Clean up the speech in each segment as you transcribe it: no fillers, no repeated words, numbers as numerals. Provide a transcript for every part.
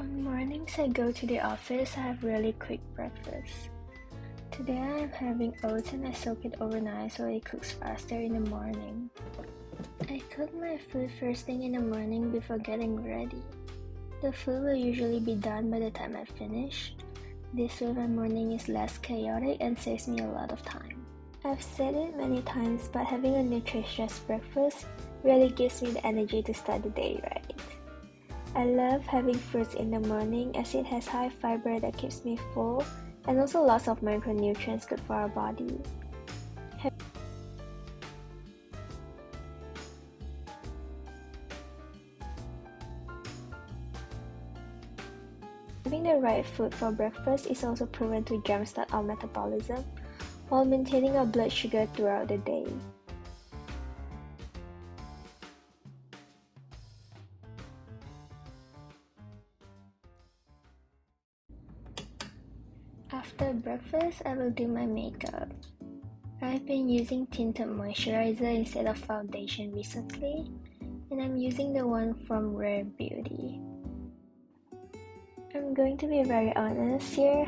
On mornings I go to the office, I have really quick breakfast. Today I am having oats and I soak it overnight so it cooks faster in the morning. I cook my food first thing in the morning before getting ready. The food will usually be done by the time I finish. This way my morning is less chaotic and saves me a lot of time. I've said it many times, but having a nutritious breakfast really gives me the energy to start the day right. I love having fruits in the morning as it has high fiber that keeps me full and also lots of micronutrients good for our body. Having the right food for breakfast is also proven to jumpstart our metabolism while maintaining our blood sugar throughout the day. After breakfast, I will do my makeup. I've been using tinted moisturizer instead of foundation recently, and I'm using the one from Rare Beauty. I'm going to be very honest here.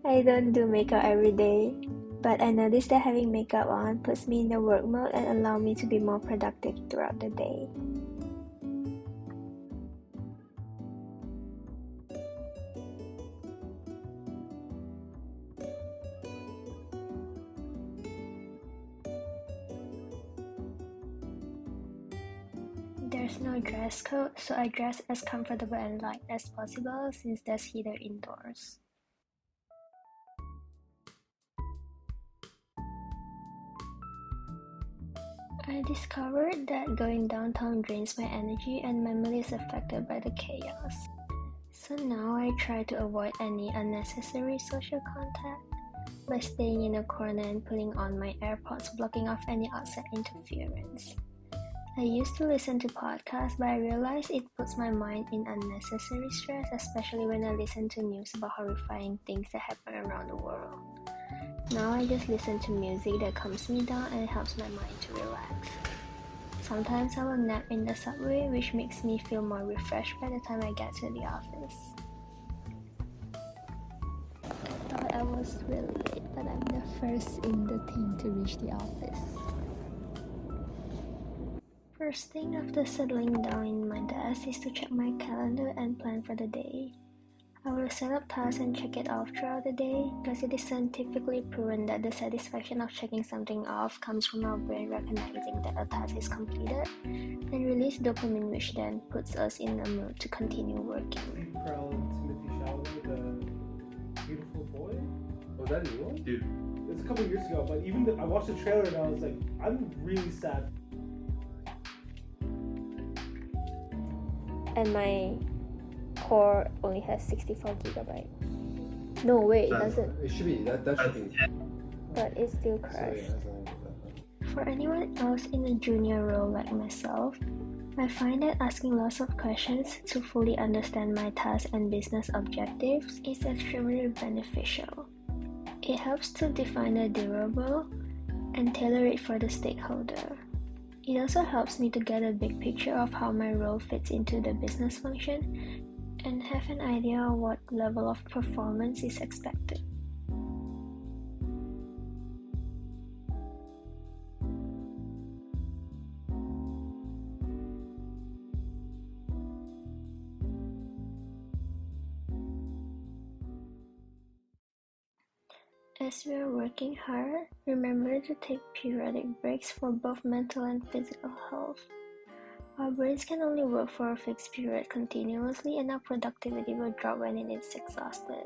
I don't do makeup every day, but I noticed that having makeup on puts me in the work mode and allows me to be more productive throughout the day. There's no dress code, so I dress as comfortable and light as possible since there's heater indoors. I discovered that going downtown drains my energy and my mood is affected by the chaos. So now I try to avoid any unnecessary social contact by staying in a corner and putting on my AirPods, blocking off any outside interference. I used to listen to podcasts, but I realized it puts my mind in unnecessary stress, especially when I listen to news about horrifying things that happen around the world. Now I just listen to music that calms me down and helps my mind to relax. Sometimes I will nap in the subway, which makes me feel more refreshed by the time I get to the office. I thought I was really late, but I'm the first in the team to reach the office. First thing after settling down in my desk is to check my calendar and plan for the day. I will set up tasks and check it off throughout the day because it is scientifically proven that the satisfaction of checking something off comes from our brain recognizing that a task is completed and release dopamine, which then puts us in a mood to continue working. Timothy Chalamet, the beautiful boy. Was that a new one? Dude, it's a couple years ago, but I watched the trailer and I was like, I'm really sad. And my core only has 64 gigabytes. No, wait, it doesn't. It should be, that should be. But it still crashed. For anyone else in a junior role like myself, I find that asking lots of questions to fully understand my tasks and business objectives is extremely beneficial. It helps to define a deliverable and tailor it for the stakeholder. It also helps me to get a big picture of how my role fits into the business function and have an idea of what level of performance is expected. As we are working hard, remember to take periodic breaks for both mental and physical health. Our brains can only work for a fixed period continuously and our productivity will drop when it is exhausted.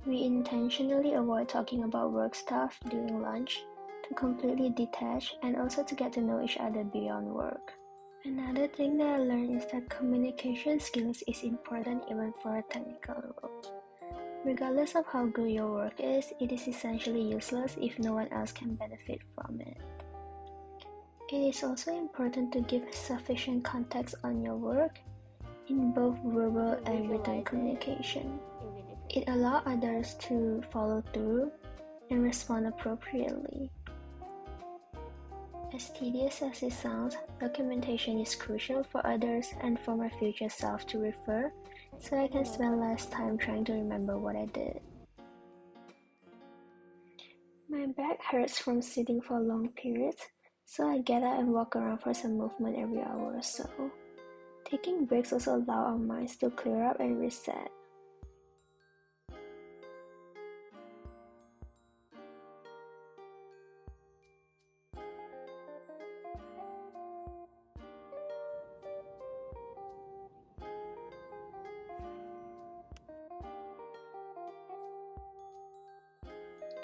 We intentionally avoid talking about work stuff during lunch to completely detach and also to get to know each other beyond work. Another thing that I learned is that communication skills is important even for a technical role. Regardless of how good your work is, it is essentially useless if no one else can benefit from it. It is also important to give sufficient context on your work in both verbal and written communication. It allows others to follow through and respond appropriately. As tedious as it sounds, documentation is crucial for others and for my future self to refer so I can spend less time trying to remember what I did. My back hurts from sitting for long periods, so I get up and walk around for some movement every hour or so. Taking breaks also allow our minds to clear up and reset.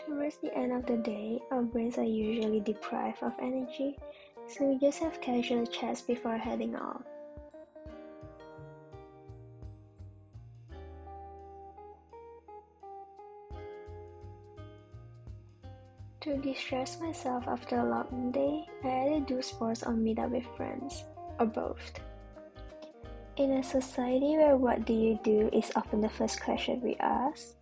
Towards the end of the day, our brains are usually deprived of energy, so we just have casual chats before heading off. To de-stress myself after a long day, I either do sports or meet up with friends, or both. In a society where what do you do is often the first question we ask,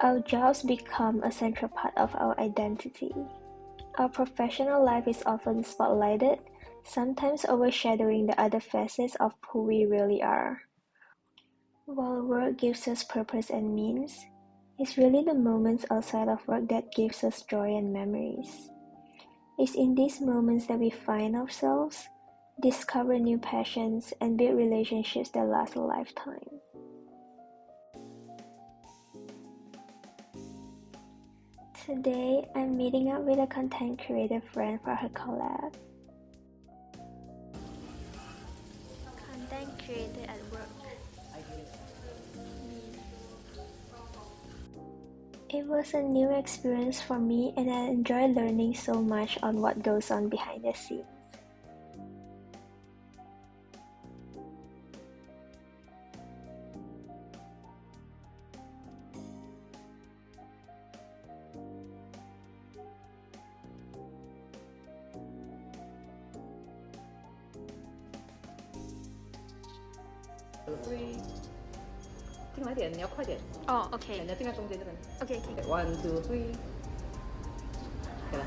our jobs become a central part of our identity. Our professional life is often spotlighted, sometimes overshadowing the other facets of who we really are. While work gives us purpose and means, it's really the moments outside of work that gives us joy and memories. It's in these moments that we find ourselves, discover new passions, and build relationships that last a lifetime. Today, I'm meeting up with a content creator friend for her collab. Content creator at work. It was a new experience for me, and I enjoy learning so much on what goes on behind the scenes.进来点，你要快点。哦，OK，你要定在中间这边。OK， One, two, three。对了。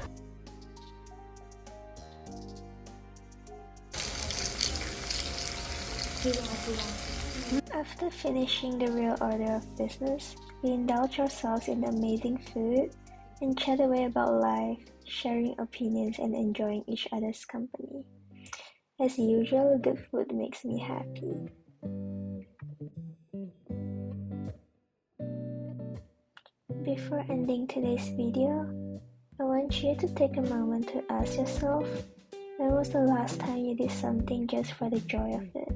After finishing the real order of business, we indulge ourselves in amazing food and chat away about life, sharing opinions and enjoying each other's company. As usual, good food makes me happy. Before ending today's video, I want you to take a moment to ask yourself, when was the last time you did something just for the joy of it?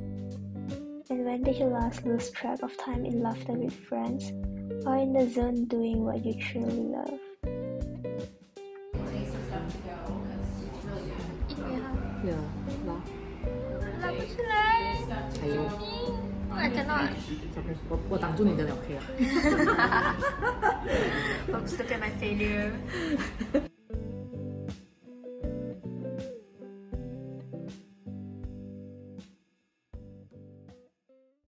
And when did you last lose track of time in laughter with friends or in the zone doing what you truly love? Yeah, 拉不出来。还有。I cannot. 我挡住你的了，可以了。Oops, look at my failure.